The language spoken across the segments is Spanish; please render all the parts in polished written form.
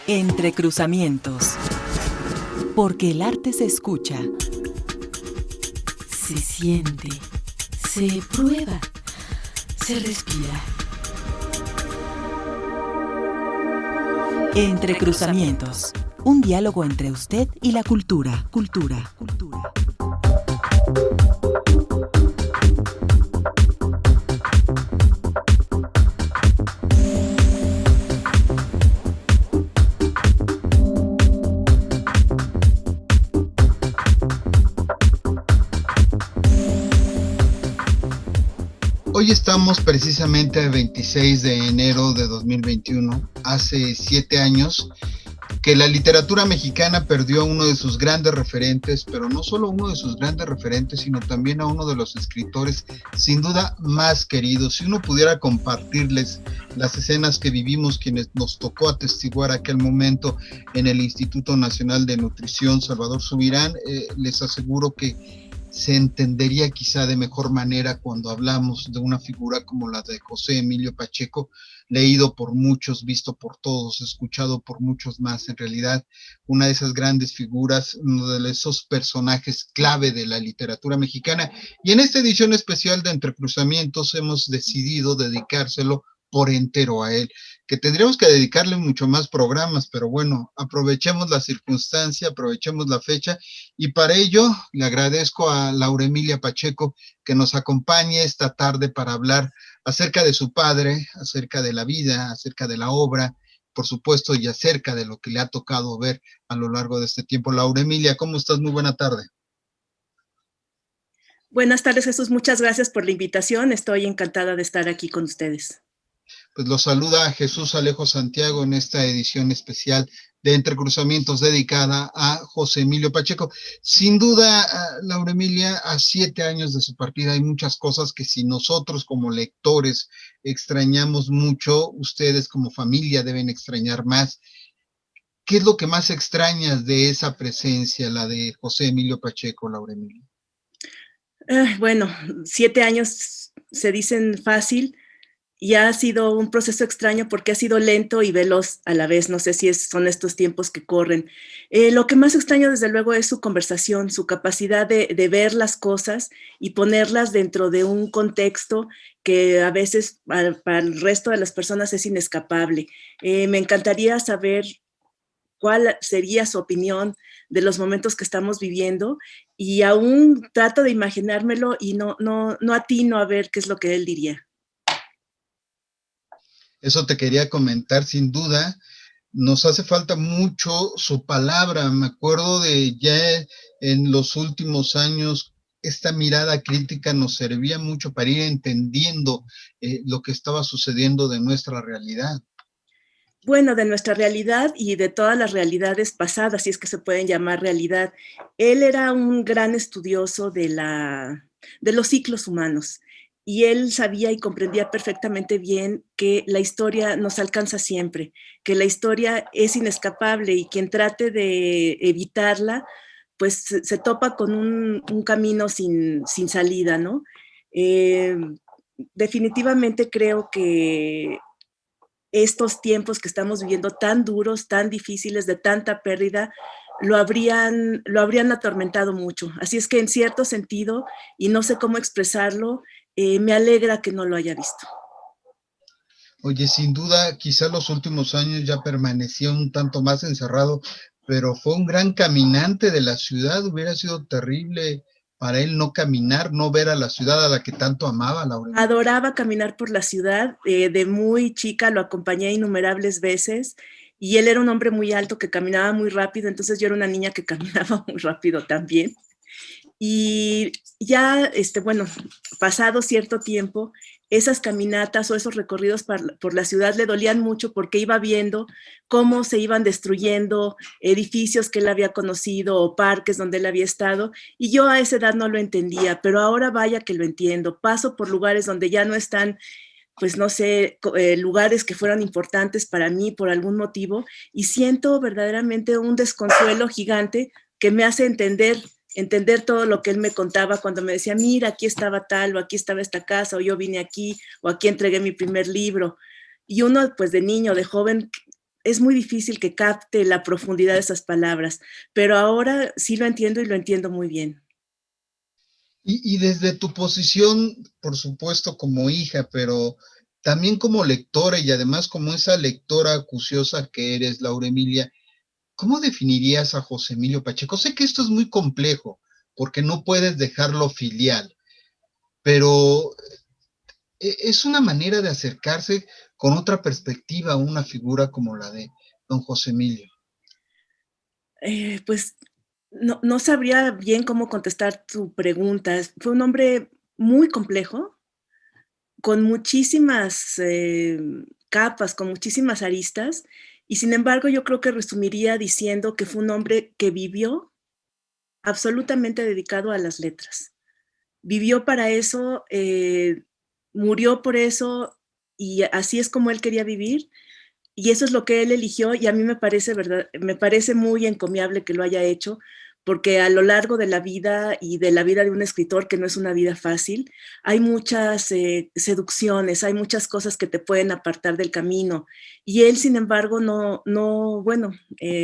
Entre cruzamientos. Porque el arte se escucha, se siente, se prueba, se respira. Entre cruzamientos. Un diálogo entre usted y la cultura. Hoy estamos precisamente el 26 de enero de 2021, hace 7 años, que la literatura mexicana perdió a uno de sus grandes referentes, pero no solo uno de sus grandes referentes, sino también a uno de los escritores sin duda más queridos. Si uno pudiera compartirles las escenas que vivimos, quienes nos tocó atestiguar aquel momento en el Instituto Nacional de Nutrición Salvador Subirán, les aseguro que se entendería quizá de mejor manera cuando hablamos de una figura como la de José Emilio Pacheco, leído por muchos, visto por todos, escuchado por muchos más. En realidad, una de esas grandes figuras, uno de esos personajes clave de la literatura mexicana. Y en esta edición especial de Entre Cruzamientos hemos decidido dedicárselo por entero a él, que tendríamos que dedicarle mucho más programas, pero bueno, aprovechemos la circunstancia, aprovechemos la fecha, y para ello le agradezco a Laura Emilia Pacheco que nos acompañe esta tarde para hablar acerca de su padre, acerca de la vida, acerca de la obra, por supuesto, y acerca de lo que le ha tocado ver a lo largo de este tiempo. Laura Emilia, ¿cómo estás? Muy buena tarde. Buenas tardes, Jesús. Muchas gracias por la invitación. Estoy encantada de estar aquí con ustedes. Pues los saluda Jesús Alejo Santiago en esta edición especial de Entre Cruzamientos dedicada a José Emilio Pacheco. Sin duda, Laura Emilia, a 7 años de su partida hay muchas cosas que si nosotros como lectores extrañamos mucho, ustedes como familia deben extrañar más. ¿Qué es lo que más extrañas de esa presencia, la de José Emilio Pacheco, Laura Emilia? Bueno, 7 años se dicen fácil y ha sido un proceso extraño porque ha sido lento y veloz a la vez. No sé si son estos tiempos que corren. Lo que más extraño, desde luego, es su conversación, su capacidad de ver las cosas y ponerlas dentro de un contexto que a veces para el resto de las personas es inescapable. Me encantaría saber cuál sería su opinión de los momentos que estamos viviendo, y aún trato de imaginármelo y no atino a ver qué es lo que él diría. Eso te quería comentar, sin duda, nos hace falta mucho su palabra. Me acuerdo de ya en los últimos años, esta mirada crítica nos servía mucho para ir entendiendo lo que estaba sucediendo de nuestra realidad. Bueno, de nuestra realidad y de todas las realidades pasadas, si es que se pueden llamar realidad. Él era un gran estudioso de los ciclos humanos, y él sabía y comprendía perfectamente bien que la historia nos alcanza siempre, que la historia es inescapable y quien trate de evitarla, pues se topa con un camino sin salida, ¿no? Eh, Definitivamente creo que estos tiempos que estamos viviendo tan duros, tan difíciles, de tanta pérdida, lo habrían atormentado mucho. Así es que en cierto sentido, y no sé cómo expresarlo, me alegra que no lo haya visto. Oye, sin duda, quizá los últimos años ya permaneció un tanto más encerrado, pero fue un gran caminante de la ciudad. Hubiera sido terrible para él no caminar, no ver a la ciudad a la que tanto amaba, Laura. Adoraba caminar por la ciudad. De muy chica lo acompañé innumerables veces, y él era un hombre muy alto que caminaba muy rápido, entonces yo era una niña que caminaba muy rápido también. Y ya, bueno, pasado cierto tiempo, esas caminatas o esos recorridos por la ciudad le dolían mucho porque iba viendo cómo se iban destruyendo edificios que él había conocido o parques donde él había estado, y yo a esa edad no lo entendía, pero ahora vaya que lo entiendo. Paso por lugares donde ya no están, pues no sé, lugares que fueran importantes para mí por algún motivo, y siento verdaderamente un desconsuelo gigante que me hace entender todo lo que él me contaba cuando me decía, mira, aquí estaba tal, o aquí estaba esta casa, o yo vine aquí, o aquí entregué mi primer libro. Y uno, pues de niño, de joven, es muy difícil que capte la profundidad de esas palabras, pero ahora sí lo entiendo y lo entiendo muy bien. Y desde tu posición, por supuesto, como hija, pero también como lectora y además como esa lectora acuciosa que eres, Laura Emilia, ¿cómo definirías a José Emilio Pacheco? Sé que esto es muy complejo, porque no puedes dejarlo filial, pero es una manera de acercarse con otra perspectiva a una figura como la de don José Emilio. Pues no sabría bien cómo contestar tu pregunta. Fue un hombre muy complejo, con muchísimas capas, con muchísimas aristas, y sin embargo yo creo que resumiría diciendo que fue un hombre que vivió absolutamente dedicado a las letras. Vivió para eso, murió por eso, y así es como él quería vivir, y eso es lo que él eligió, y a mí me parece, verdad, me parece muy encomiable que lo haya hecho, porque a lo largo de la vida y de la vida de un escritor, que no es una vida fácil, hay muchas seducciones, hay muchas cosas que te pueden apartar del camino. Y él, sin embargo, bueno,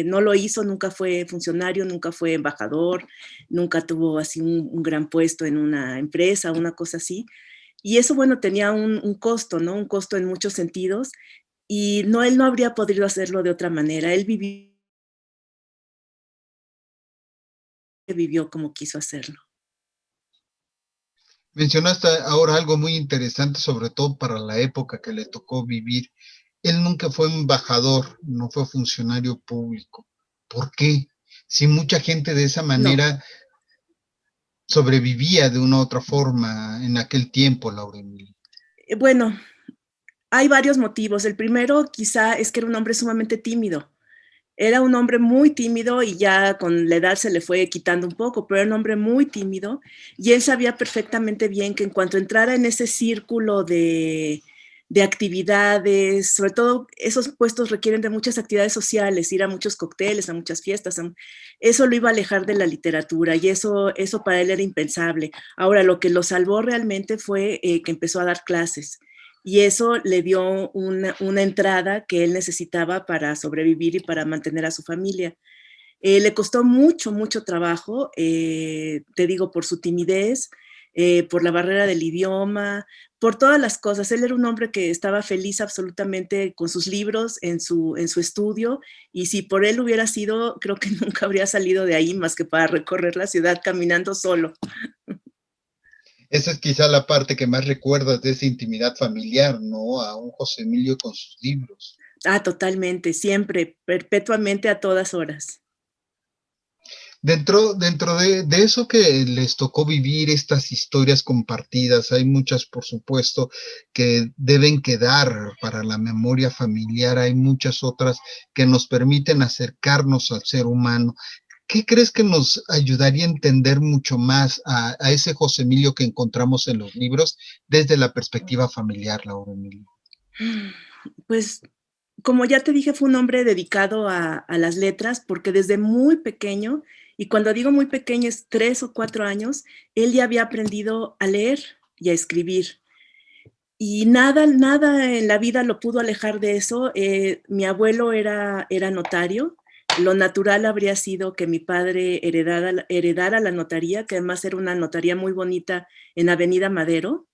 no lo hizo, nunca fue funcionario, nunca fue embajador, nunca tuvo así un gran puesto en una empresa, una cosa así. Y eso, bueno, tenía un costo, ¿no? Un costo en muchos sentidos, y no, él no habría podido hacerlo de otra manera. Él vivió como quiso hacerlo. Mencionaste ahora algo muy interesante, sobre todo para la época que le tocó vivir. Él nunca fue embajador, no fue funcionario público. ¿Por qué? Si mucha gente de esa No, manera sobrevivía de una u otra forma en aquel tiempo, Laura Emilia. bueno, hay varios motivos. El primero quizá es que era un hombre sumamente tímido. Era un hombre muy tímido y ya con la edad se le fue quitando un poco, pero era un hombre muy tímido y él sabía perfectamente bien que en cuanto entrara en ese círculo de actividades, sobre todo esos puestos requieren de muchas actividades sociales, ir a muchos cócteles, a muchas fiestas, eso lo iba a alejar de la literatura y eso para él era impensable. Ahora, lo que lo salvó realmente fue que empezó a dar clases y eso le dio una entrada que él necesitaba para sobrevivir y para mantener a su familia. Le costó mucho, mucho trabajo, te digo, por su timidez, por la barrera del idioma, por todas las cosas. Él era un hombre que estaba feliz absolutamente con sus libros, en su estudio, y si por él hubiera sido, creo que nunca habría salido de ahí más que para recorrer la ciudad caminando solo. Esa es quizá la parte que más recuerdas de esa intimidad familiar, ¿no? A un José Emilio con sus libros. Ah, totalmente, siempre, perpetuamente, a todas horas. Dentro de eso que les tocó vivir, estas historias compartidas, hay muchas, por supuesto, que deben quedar para la memoria familiar, hay muchas otras que nos permiten acercarnos al ser humano. ¿Qué crees que nos ayudaría a entender mucho más a ese José Emilio que encontramos en los libros desde la perspectiva familiar, Laura Emilio? Pues como ya te dije, fue un hombre dedicado a las letras porque desde muy pequeño, y cuando digo muy pequeño es 3 o 4 años, él ya había aprendido a leer y a escribir. Y nada, nada en la vida lo pudo alejar de eso. Mi abuelo era notario. Lo natural habría sido que mi padre heredara la notaría, que además era una notaría muy bonita en Avenida Madero.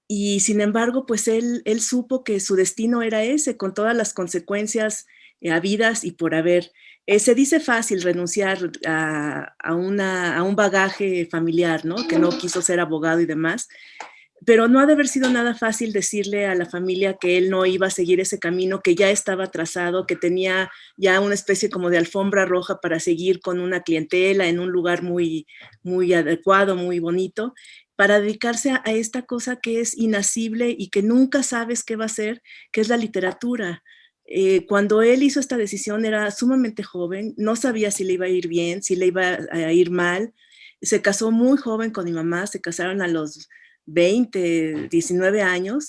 Y sin embargo, pues él supo que su destino era ese, con todas las consecuencias habidas y por haber. Se dice fácil renunciar a un bagaje familiar, ¿no? Que no quiso ser abogado y demás, pero no ha de haber sido nada fácil decirle a la familia que él no iba a seguir ese camino, que ya estaba trazado, que tenía ya una especie como de alfombra roja para seguir con una clientela en un lugar muy, muy adecuado, muy bonito, para dedicarse a esta cosa que es inacible y que nunca sabes qué va a ser, que es la literatura. Cuando él hizo esta decisión era sumamente joven, no sabía si le iba a ir bien, si le iba a ir mal. Se casó muy joven con mi mamá, se casaron a los 20, 19 años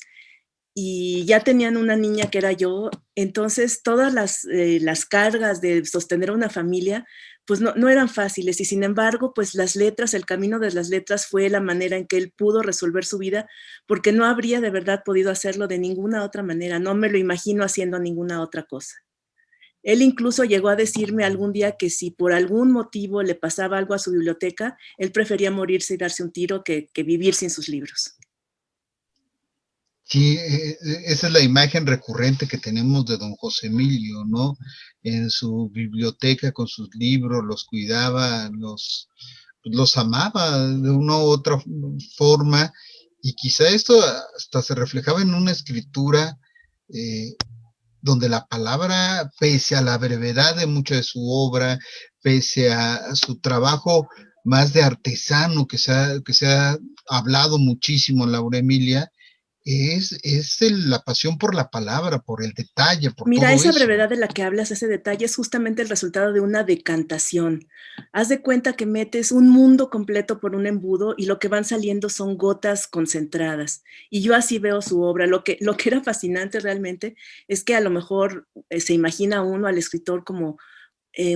y ya tenían una niña que era yo, entonces todas las cargas de sostener a una familia pues no eran fáciles y sin embargo pues las letras, el camino de las letras fue la manera en que él pudo resolver su vida porque no habría de verdad podido hacerlo de ninguna otra manera, no me lo imagino haciendo ninguna otra cosa. Él incluso llegó a decirme algún día que si por algún motivo le pasaba algo a su biblioteca, él prefería morirse y darse un tiro que vivir sin sus libros. Sí, esa es la imagen recurrente que tenemos de don José Emilio, ¿no? En su biblioteca con sus libros, los cuidaba, los amaba de una u otra forma, y quizá esto hasta se reflejaba en una escritura eh, donde la palabra, pese a la brevedad de mucha de su obra, pese a su trabajo más de artesano que se ha hablado muchísimo en Laura Emilia, la pasión por la palabra, por el detalle, por Mira, todo esa eso. brevedad de la que hablas, ese detalle, es justamente el resultado de una decantación. Haz de cuenta que metes un mundo completo por un embudo y lo que van saliendo son gotas concentradas. Y yo así veo su obra. Lo que era fascinante realmente es que a lo mejor se imagina uno al escritor como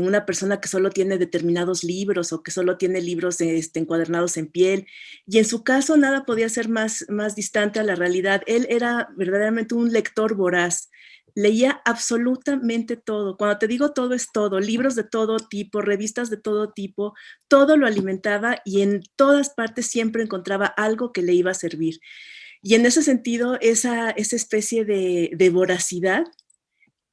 una persona que solo tiene determinados libros o que solo tiene libros encuadernados en piel. Y en su caso nada podía ser más distante a la realidad. Él era verdaderamente un lector voraz. Leía absolutamente todo. Cuando te digo todo es todo, libros de todo tipo, revistas de todo tipo, todo lo alimentaba y en todas partes siempre encontraba algo que le iba a servir. Y en ese sentido, esa especie de voracidad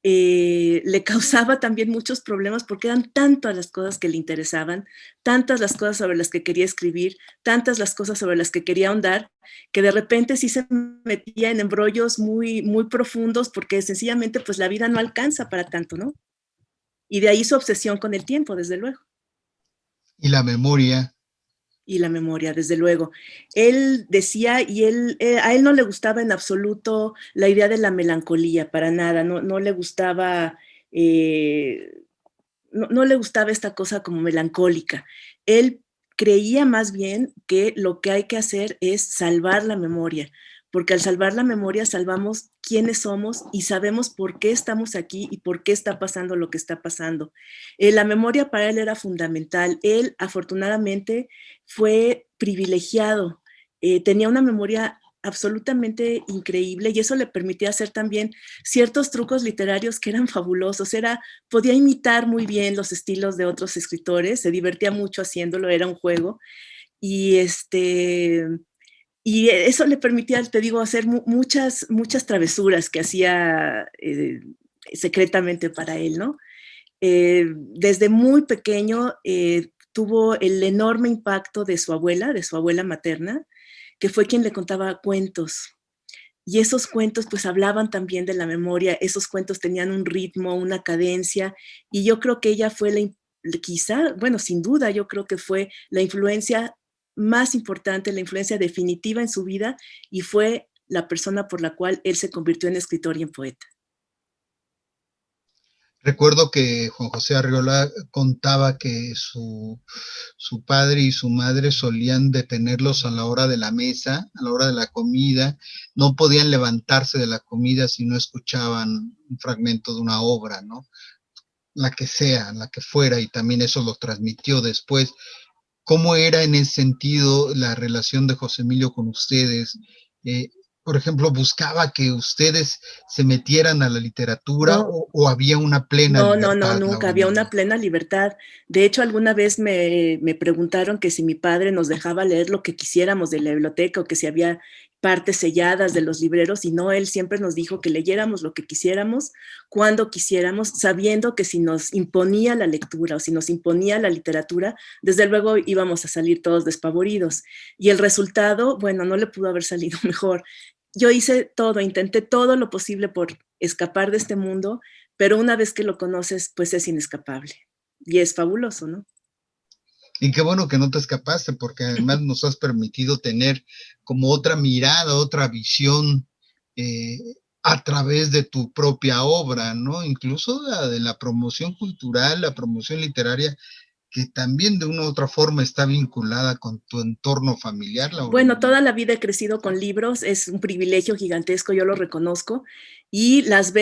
le causaba también muchos problemas porque eran tantas las cosas que le interesaban, tantas las cosas sobre las que quería escribir, tantas las cosas sobre las que quería ahondar, que de repente sí se metía en embrollos muy profundos porque sencillamente pues la vida no alcanza para tanto, ¿no? Y de ahí su obsesión con el tiempo, desde luego. Y la memoria. Y la memoria, desde luego. Él decía, a él no le gustaba en absoluto la idea de la melancolía, para nada, no le gustaba, no le gustaba esta cosa como melancólica. Él creía más bien que lo que hay que hacer es salvar la memoria, porque al salvar la memoria salvamos quiénes somos y sabemos por qué estamos aquí y por qué está pasando lo que está pasando. La memoria para él era fundamental. Él afortunadamente fue privilegiado, tenía una memoria absolutamente increíble y eso le permitía hacer también ciertos trucos literarios que eran fabulosos. Podía imitar muy bien los estilos de otros escritores, se divertía mucho haciéndolo, era un juego. Y, y eso le permitía, te digo, hacer muchas travesuras que hacía secretamente para él, ¿no? Desde muy pequeño tuvo el enorme impacto de su abuela materna, que fue quien le contaba cuentos. Y esos cuentos pues hablaban también de la memoria, esos cuentos tenían un ritmo, una cadencia, y yo creo que ella fue quizá, bueno, sin duda, yo creo que fue la influencia más importante, la influencia definitiva en su vida, y fue la persona por la cual él se convirtió en escritor y en poeta. Recuerdo que Juan José Arriola contaba que su padre y su madre solían detenerlos a la hora de la mesa, a la hora de la comida. No podían levantarse de la comida si no escuchaban un fragmento de una obra, ¿no? La que sea, la que fuera, y también eso lo transmitió después. ¿Cómo era en ese sentido la relación de José Emilio con ustedes? Eh, por ejemplo, ¿buscaba que ustedes se metieran a la literatura No, o había una plena no, libertad, nunca, Laura había una Emilia? plena libertad. De hecho, alguna vez me preguntaron que si mi padre nos dejaba leer lo que quisiéramos de la biblioteca o que si había partes selladas de los libreros, y no, él siempre nos dijo que leyéramos lo que quisiéramos, cuando quisiéramos, sabiendo que si nos imponía la lectura o si nos imponía la literatura, desde luego íbamos a salir todos despavoridos. Y el resultado, bueno, no le pudo haber salido mejor. Yo hice todo, intenté todo lo posible por escapar de este mundo, pero una vez que lo conoces, pues es inescapable. Y es fabuloso, ¿no? Y qué bueno que no te escapaste, porque además nos has permitido tener como otra mirada, otra visión eh, a través de tu propia obra, ¿no? Incluso de la promoción cultural, la promoción literaria, que también de una u otra forma está vinculada con tu entorno familiar, Laura Bueno, Emilia. toda la vida he crecido con libros, es un privilegio gigantesco, yo lo reconozco, y las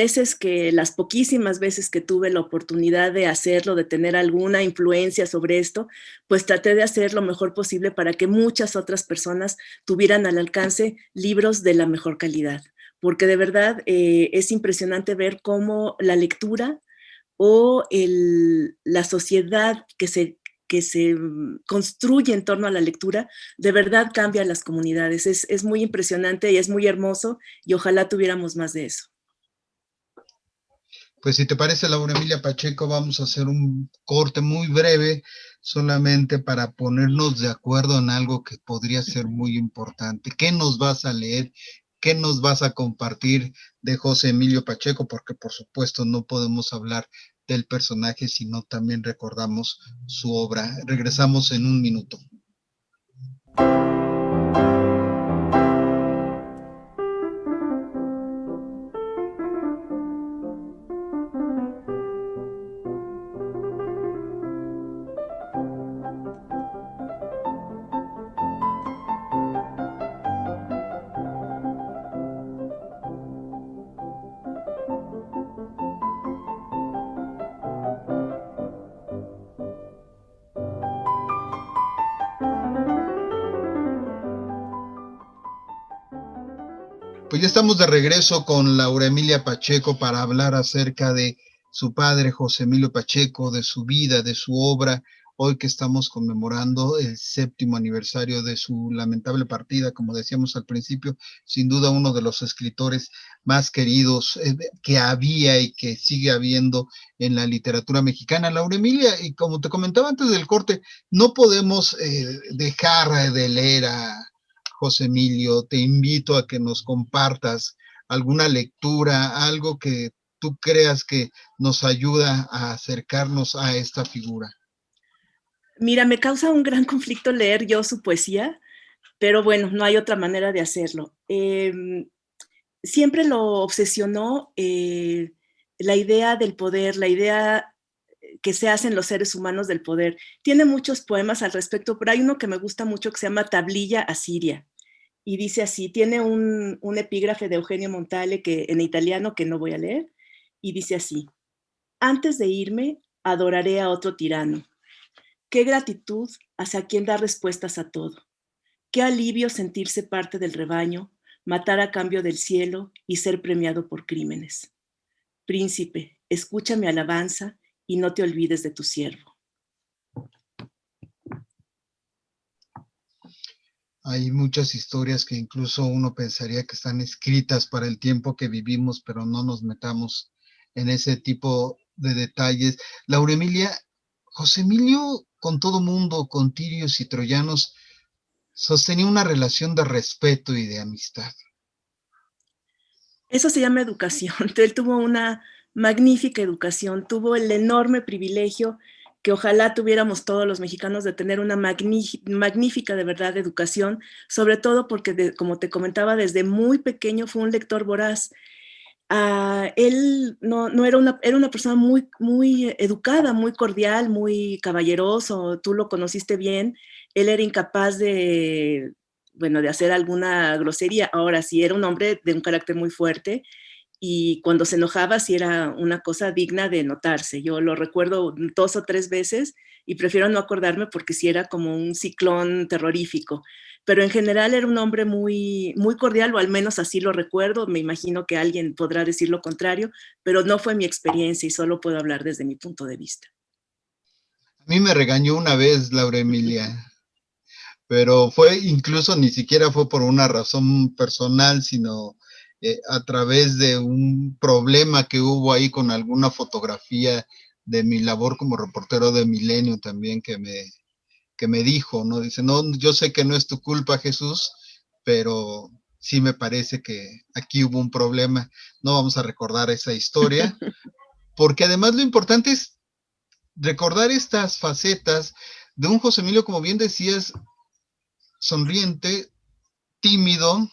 poquísimas veces que tuve la oportunidad de hacerlo, de tener alguna influencia sobre esto, pues traté de hacer lo mejor posible para que muchas otras personas tuvieran al alcance libros de la mejor calidad, porque de verdad es impresionante ver cómo la lectura o la sociedad que se construye en torno a la lectura, de verdad cambia las comunidades. Es muy impresionante y es muy hermoso y ojalá tuviéramos más de eso. Pues si te parece, Laura Emilia Pacheco, vamos a hacer un corte muy breve, solamente para ponernos de acuerdo en algo que podría ser muy importante. ¿Qué nos vas a leer? ¿Qué nos vas a compartir de José Emilio Pacheco? Porque por supuesto no podemos hablar del personaje si no también recordamos su obra. Regresamos en un minuto. Pues ya estamos de regreso con Laura Emilia Pacheco para hablar acerca de su padre, José Emilio Pacheco, de su vida, de su obra, hoy que estamos conmemorando el 7º aniversario de su lamentable partida, como decíamos al principio, sin duda uno de los escritores más queridos que había y que sigue habiendo en la literatura mexicana. Laura Emilia, y como te comentaba antes del corte, no podemos dejar de leer a José Emilio. Te invito a que nos compartas alguna lectura, algo que tú creas que nos ayuda a acercarnos a esta figura. Mira, me causa un gran conflicto leer yo su poesía, pero bueno, no hay otra manera de hacerlo. Siempre lo obsesionó la idea del poder, la idea que se hacen los seres humanos del poder. Tiene muchos poemas al respecto, pero hay uno que me gusta mucho que se llama Tablilla a Siria. Y dice así, tiene un epígrafe de Eugenio Montale que, en italiano, que no voy a leer, y dice así: antes de irme, adoraré a otro tirano. Qué gratitud hacia quien da respuestas a todo. Qué alivio sentirse parte del rebaño, matar a cambio del cielo y ser premiado por crímenes. Príncipe, escucha mi alabanza y no te olvides de tu siervo. Hay muchas historias que incluso uno pensaría que están escritas para el tiempo que vivimos, pero no nos metamos en ese tipo de detalles. Laura Emilia, José Emilio, con todo mundo, con tirios y troyanos, sostenía una relación de respeto y de amistad. Eso se llama educación. Él tuvo una magnífica educación, tuvo el enorme privilegio que ojalá tuviéramos todos los mexicanos de tener una magnífica de verdad educación, sobre todo porque, como te comentaba, desde muy pequeño fue un lector voraz. Él no era una persona muy, muy educada, muy cordial, muy caballeroso, tú lo conociste bien. Él era incapaz de hacer alguna grosería. Ahora sí, era un hombre de un carácter muy fuerte y cuando se enojaba sí era una cosa digna de notarse. Yo lo recuerdo 2 o 3 veces y prefiero no acordarme porque sí era como un ciclón terrorífico. Pero en general era un hombre muy, muy cordial, o al menos así lo recuerdo. Me imagino que alguien podrá decir lo contrario, pero no fue mi experiencia y solo puedo hablar desde mi punto de vista. A mí me regañó una vez Laura Emilia, pero incluso ni siquiera fue por una razón personal, sino a través de un problema que hubo ahí con alguna fotografía de mi labor como reportero de Milenio también, que me dijo, ¿no? Dice, no, yo sé que no es tu culpa, Jesús, pero sí me parece que aquí hubo un problema. No vamos a recordar esa historia, porque además lo importante es recordar estas facetas de un José Emilio, como bien decías, sonriente, tímido,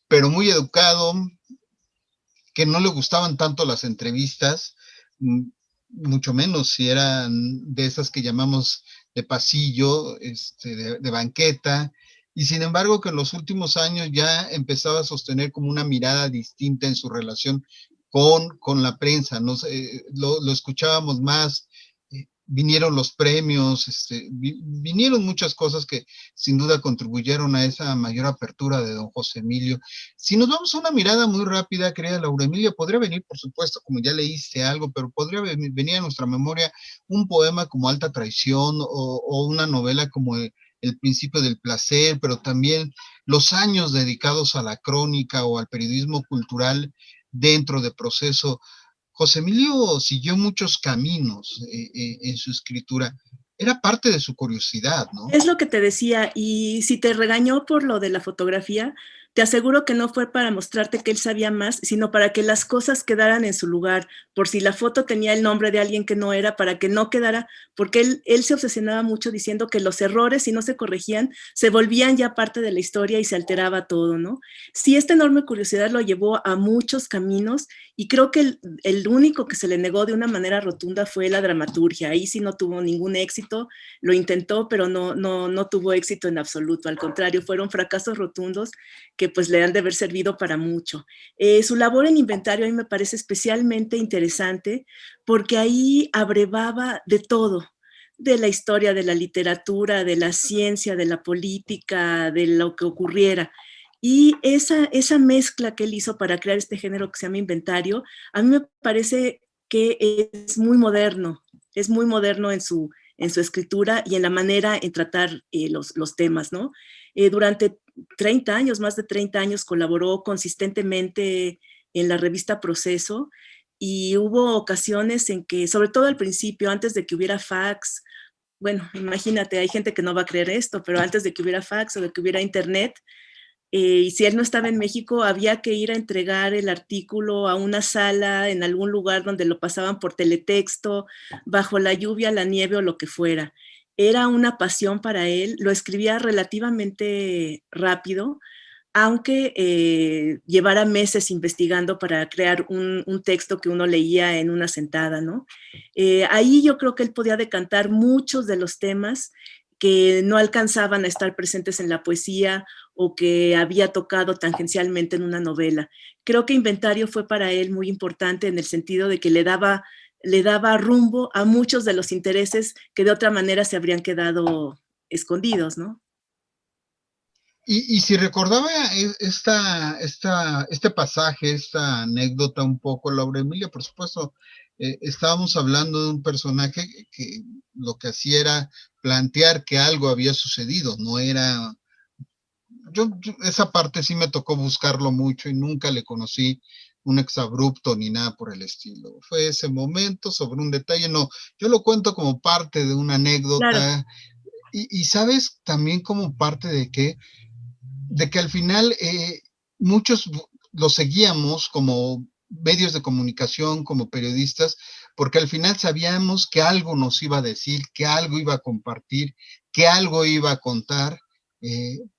pero muy educado, que no le gustaban tanto las entrevistas, mucho menos si eran de esas que llamamos de pasillo, de banqueta, y sin embargo que en los últimos años ya empezaba a sostener como una mirada distinta en su relación con la prensa, ¿no? Lo escuchábamos más vinieron los premios, vinieron muchas cosas que sin duda contribuyeron a esa mayor apertura de don José Emilio. Si nos vamos a una mirada muy rápida, querida Laura Emilia, podría venir, por supuesto, como ya leíste algo, pero podría venir a nuestra memoria un poema como Alta Traición o una novela como El Principio del Placer, pero también los años dedicados a la crónica o al periodismo cultural dentro de Proceso. José Emilio siguió muchos caminos en su escritura. Era parte de su curiosidad, ¿no? Es lo que te decía, y si te regañó por lo de la fotografía, te aseguro que no fue para mostrarte que él sabía más, sino para que las cosas quedaran en su lugar, por si la foto tenía el nombre de alguien que no era, para que no quedara, porque él se obsesionaba mucho diciendo que los errores, si no se corregían, se volvían ya parte de la historia y se alteraba todo, ¿no? Sí, esta enorme curiosidad lo llevó a muchos caminos, y creo que el único que se le negó de una manera rotunda fue la dramaturgia. Ahí sí no tuvo ningún éxito, lo intentó, pero no tuvo éxito en absoluto. Al contrario, fueron fracasos rotundos que pues le han de haber servido para mucho. Su labor en inventario a mí me parece especialmente interesante porque ahí abrevaba de todo, de la historia, de la literatura, de la ciencia, de la política, de lo que ocurriera. Y esa mezcla que él hizo para crear este género que se llama inventario, a mí me parece que es muy moderno en su escritura y en la manera en tratar los temas, ¿no? Durante 30 años, más de 30 años, colaboró consistentemente en la revista Proceso y hubo ocasiones en que, sobre todo al principio, antes de que hubiera fax, bueno, imagínate, hay gente que no va a creer esto, pero antes de que hubiera fax o de que hubiera internet, y si él no estaba en México, había que ir a entregar el artículo a una sala en algún lugar donde lo pasaban por teletexto, bajo la lluvia, la nieve o lo que fuera. Era una pasión para él, lo escribía relativamente rápido, aunque llevara meses investigando para crear un texto que uno leía en una sentada, ¿no? Ahí yo creo que él podía decantar muchos de los temas que no alcanzaban a estar presentes en la poesía o que había tocado tangencialmente en una novela. Creo que Inventario fue para él muy importante en el sentido de que le daba rumbo a muchos de los intereses que de otra manera se habrían quedado escondidos, ¿no? Y si recordaba este pasaje, esta anécdota un poco, Laura Emilia, por supuesto, estábamos hablando de un personaje que lo que hacía era plantear que algo había sucedido, no era... esa parte sí me tocó buscarlo mucho y nunca le conocí un exabrupto ni nada por el estilo. Fue ese momento sobre un detalle, no, yo lo cuento como parte de una Claro. anécdota y sabes también como parte de que al final muchos lo seguíamos como medios de comunicación, como periodistas, porque al final sabíamos que algo nos iba a decir, que algo iba a compartir, que algo iba a contar,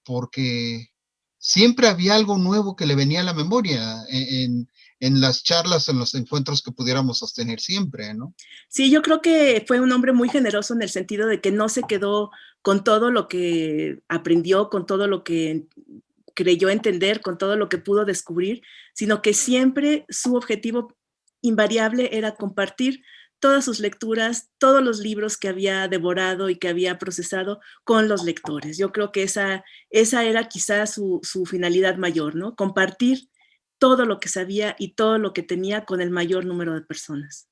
porque siempre había algo nuevo que le venía a la memoria en las charlas, en los encuentros que pudiéramos sostener siempre, ¿no? Sí, yo creo que fue un hombre muy generoso en el sentido de que no se quedó con todo lo que aprendió, con todo lo que creyó entender, con todo lo que pudo descubrir, sino que siempre su objetivo invariable era compartir todas sus lecturas, todos los libros que había devorado y que había procesado con los lectores. Yo creo que esa era quizás su finalidad mayor, ¿no? Compartir todo lo que sabía y todo lo que tenía con el mayor número de personas.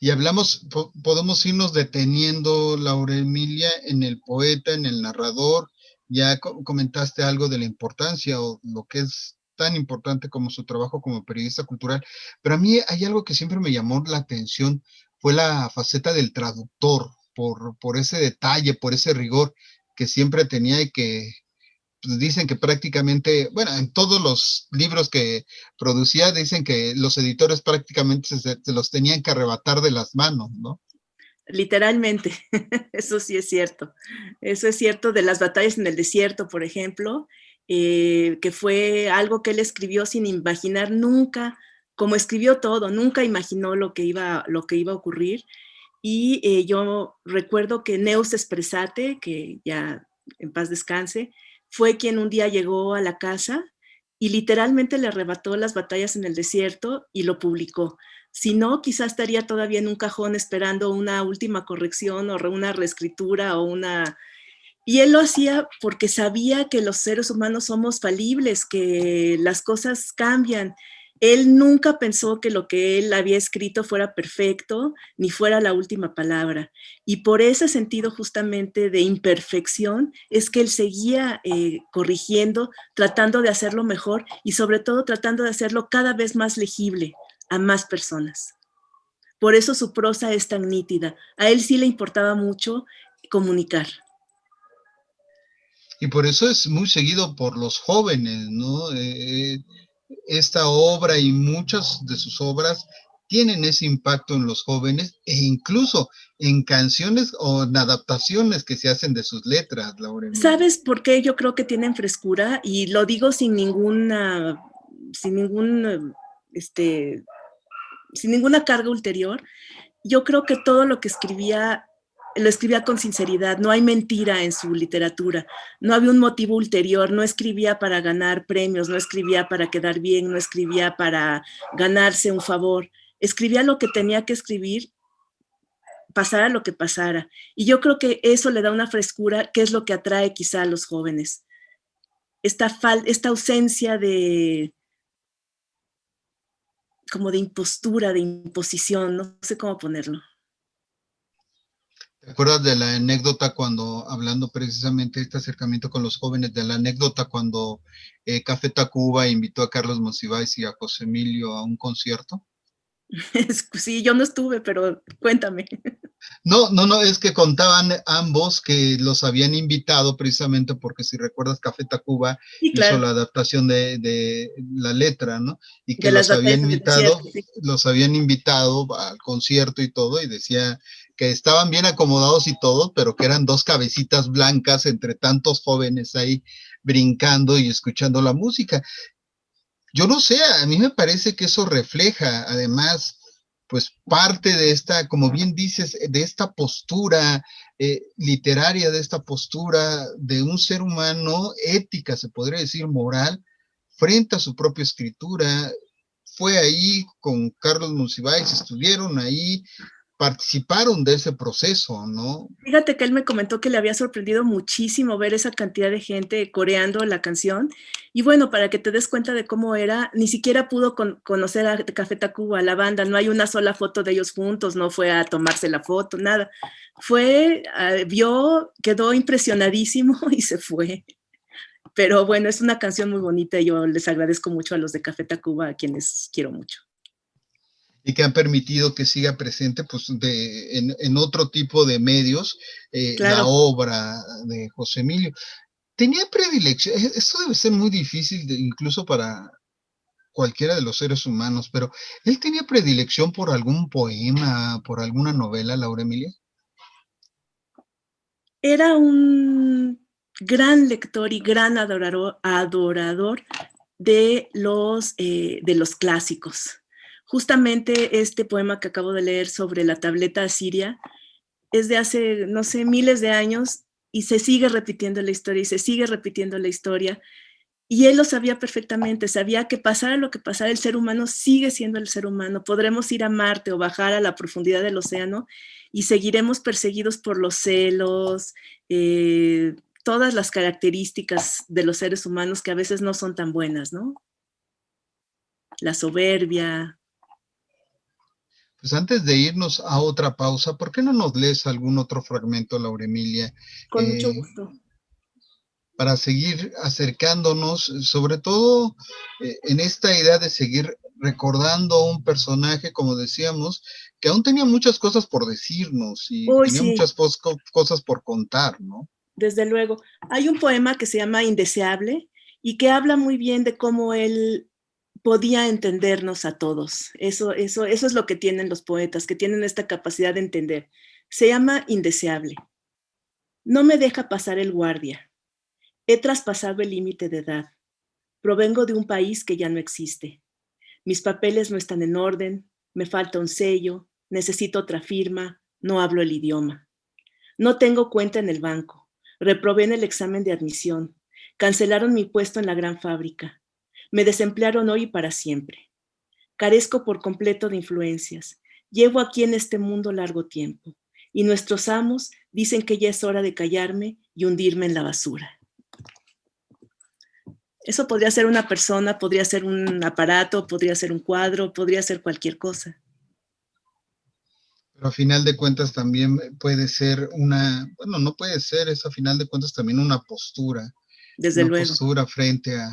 Y hablamos, podemos irnos deteniendo, Laura Emilia, en el poeta, en el narrador. Ya comentaste algo de la importancia o lo que es tan importante como su trabajo como periodista cultural, pero a mí hay algo que siempre me llamó la atención, fue la faceta del traductor, por ese detalle, por ese rigor que siempre tenía y que pues dicen que prácticamente, bueno, en todos los libros que producía, dicen que los editores prácticamente se los tenían que arrebatar de las manos, ¿no? Literalmente, eso sí es cierto. Eso es cierto de las batallas en el desierto, por ejemplo, que fue algo que él escribió sin imaginar nunca, como escribió todo, nunca imaginó lo que iba a ocurrir. Y yo recuerdo que Neus Espresate, que ya en paz descanse, fue quien un día llegó a la casa y literalmente le arrebató Las batallas en el desierto y lo publicó. Si no, quizás estaría todavía en un cajón esperando una última corrección o una reescritura o una... Y él lo hacía porque sabía que los seres humanos somos falibles, que las cosas cambian. Él nunca pensó que lo que él había escrito fuera perfecto, ni fuera la última palabra. Y por ese sentido justamente de imperfección es que él seguía corrigiendo, tratando de hacerlo mejor y sobre todo tratando de hacerlo cada vez más legible a más personas. Por eso su prosa es tan nítida. A él sí le importaba mucho comunicar. Y por eso es muy seguido por los jóvenes, ¿no? Esta obra y muchas de sus obras tienen ese impacto en los jóvenes e incluso en canciones o en adaptaciones que se hacen de sus letras, Laura Emilia. ¿Sabes por qué yo creo que tienen frescura? Y lo digo este, sin ninguna carga ulterior. Yo creo que todo lo que escribía, lo escribía con sinceridad, no hay mentira en su literatura, no había un motivo ulterior, no escribía para ganar premios, no escribía para quedar bien, no escribía para ganarse un favor, escribía lo que tenía que escribir, pasara lo que pasara. Y yo creo que eso le da una frescura que es lo que atrae quizá a los jóvenes. Esta ausencia de como de impostura, de imposición, no sé cómo ponerlo. ¿Te acuerdas de la anécdota cuando, hablando precisamente de este acercamiento con los jóvenes, de la anécdota cuando Café Tacuba invitó a Carlos Monsiváis y a José Emilio a un concierto? Sí, yo no estuve, pero cuéntame. No, es que contaban ambos que los habían invitado precisamente porque si recuerdas Café Tacuba Sí, hizo claro, la adaptación de la letra, ¿no? Y que de las batallas del desierto. Sí. los habían invitado al concierto y todo, y decía que estaban bien acomodados y todo, pero que eran dos cabecitas blancas entre tantos jóvenes ahí brincando y escuchando la música. Yo no sé, a mí me parece que eso refleja además, pues parte de esta, como bien dices, de esta postura literaria, de esta postura de un ser humano ética, se podría decir moral, frente a su propia escritura. Fue ahí con Carlos Monsiváis, estuvieron ahí, participaron de ese proceso, ¿no? Fíjate que él me comentó que le había sorprendido muchísimo ver esa cantidad de gente coreando la canción. Y bueno, para que te des cuenta de cómo era, ni siquiera pudo conocer a Café Tacuba, a la banda. No hay una sola foto de ellos juntos, no fue a tomarse la foto, nada. Vio, quedó impresionadísimo y se fue. Pero bueno, es una canción muy bonita y yo les agradezco mucho a los de Café Tacuba, a quienes quiero mucho. Y que han permitido que siga presente pues, en otro tipo de medios la Claro. obra de José Emilio. Tenía predilección, esto debe ser muy difícil incluso para cualquiera de los seres humanos, pero ¿él tenía predilección por algún poema, por alguna novela, Laura Emilia? Era un gran lector y gran adorador de los clásicos. Justamente este poema que acabo de leer sobre la tableta asiria es de hace, no sé, miles de años y se sigue repitiendo la historia y se sigue repitiendo la historia. Y él lo sabía perfectamente, sabía que pasara lo que pasara, el ser humano sigue siendo el ser humano. Podremos ir a Marte o bajar a la profundidad del océano y seguiremos perseguidos por los celos, todas las características de los seres humanos que a veces no son tan buenas, ¿no? La soberbia. Pues antes de irnos a otra pausa, ¿por qué no nos lees algún otro fragmento, Laura Emilia? Con mucho gusto. Para seguir acercándonos, sobre todo en esta idea de seguir recordando un personaje, como decíamos, que aún tenía muchas cosas por decirnos y Uy, tenía sí, muchas cosas por contar, ¿no? desde luego. Hay un poema que se llama Indeseable y que habla muy bien de cómo él podía entendernos a todos. Eso es lo que tienen los poetas, que tienen esta capacidad de entender. Se llama Indeseable. No me deja pasar el guardia. He traspasado el límite de edad. Provengo de un país que ya no existe. Mis papeles no están en orden, me falta un sello, necesito otra firma, no hablo el idioma. No tengo cuenta en el banco. Reprobé en el examen de admisión. Cancelaron mi puesto en la gran fábrica. Me desemplearon hoy y para siempre. Carezco por completo de influencias. Llevo aquí en este mundo largo tiempo, y nuestros amos dicen que ya es hora de callarme y hundirme en la basura. Eso podría ser una persona, podría ser un aparato, podría ser un cuadro, podría ser cualquier cosa. Pero a final de cuentas también puede ser bueno, no puede ser, es a final de cuentas también Desde una luego. postura frente a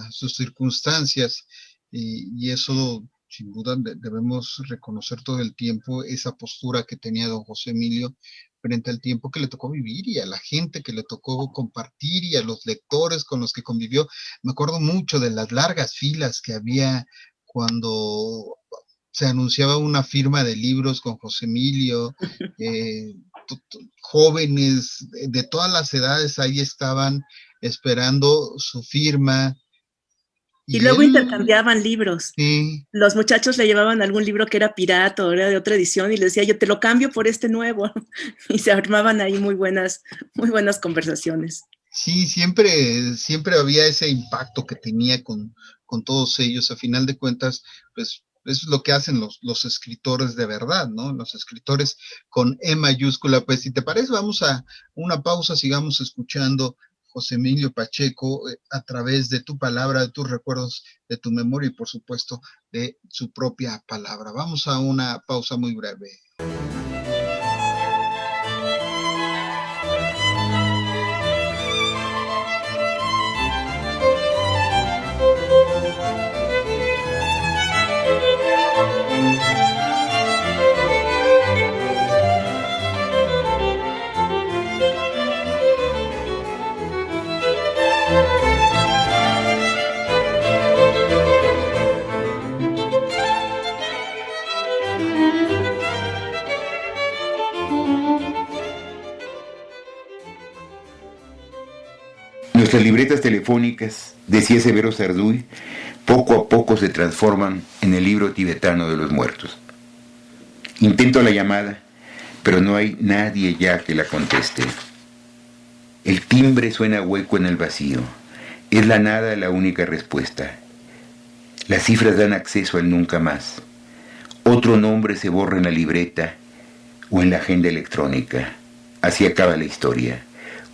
sus circunstancias, y eso sin duda debemos reconocer todo el tiempo esa postura que tenía don José Emilio frente al tiempo que le tocó vivir y a la gente que le tocó compartir y a los lectores con los que convivió. Me acuerdo mucho de las largas filas que había cuando se anunciaba una firma de libros con José Emilio, jóvenes de todas las edades ahí estaban esperando su firma. Y luego intercambiaban libros. Sí. Los muchachos le llevaban algún libro que era pirata o era de otra edición y le decía, yo te lo cambio por este nuevo. Y se armaban ahí muy buenas conversaciones. Sí, siempre había ese impacto que tenía con todos ellos. A final de cuentas, pues eso es lo que hacen los escritores de verdad, ¿no? Los escritores con E mayúscula. Pues si te parece, vamos a una pausa, sigamos escuchando José Emilio Pacheco a través de tu palabra, de tus recuerdos, de tu memoria y por supuesto de su propia palabra. Vamos a una pausa muy breve. Nuestras libretas telefónicas, decía Severo Sarduy, poco a poco se transforman en el libro tibetano de los muertos. Intento la llamada, pero no hay nadie ya que la conteste. El timbre suena hueco en el vacío. Es la nada la única respuesta. Las cifras dan acceso al nunca más. Otro nombre se borra en la libreta o en la agenda electrónica. Así acaba la historia.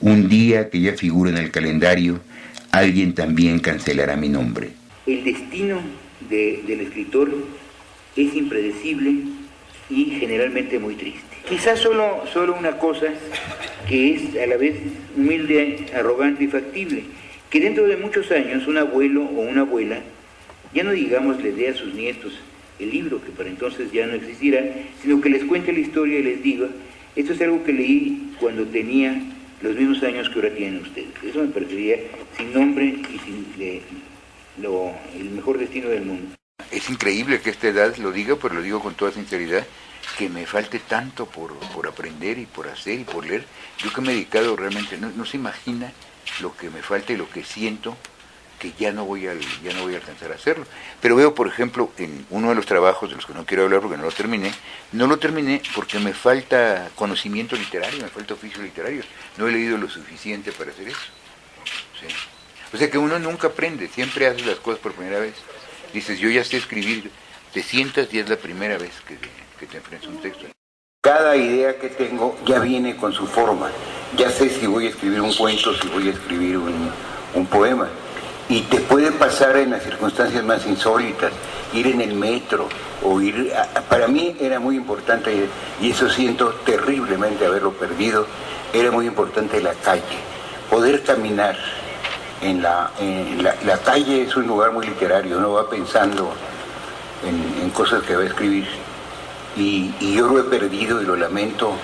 Un día que ya figura en el calendario, alguien también cancelará mi nombre. El destino del escritor es impredecible y generalmente muy triste. Quizás solo una cosa que es a la vez humilde, arrogante y factible, que dentro de muchos años un abuelo o una abuela, ya no digamos le dé a sus nietos el libro, que para entonces ya no existirá, sino que les cuente la historia y les diga, esto es algo que leí cuando tenía los mismos años que ahora tienen ustedes. Eso me parecería sin nombre y sin el mejor destino del mundo. Es increíble que a esta edad lo diga, pero lo digo con toda sinceridad, que me falte tanto por aprender y por hacer y por leer. Yo que me he dedicado realmente, no se imagina lo que me falta y lo que siento que ya no voy a alcanzar a hacerlo. Pero veo, por ejemplo, en uno de los trabajos de los que no quiero hablar porque no lo terminé porque me falta conocimiento literario, me falta oficio literario. No he leído lo suficiente para hacer eso. ¿Sí? O sea que uno nunca aprende, siempre hace las cosas por primera vez. Dices, yo ya sé escribir, te sientas y es la primera vez que te enfrentas a un texto. Cada idea que tengo ya viene con su forma. Ya sé si voy a escribir un cuento, si voy a escribir un poema. Y te puede pasar en las circunstancias más insólitas, ir en el metro o para mí era muy importante, y eso siento terriblemente haberlo perdido, era muy importante la calle, poder caminar en la calle. Es un lugar muy literario, uno va pensando en cosas que va a escribir, y yo lo he perdido y lo lamento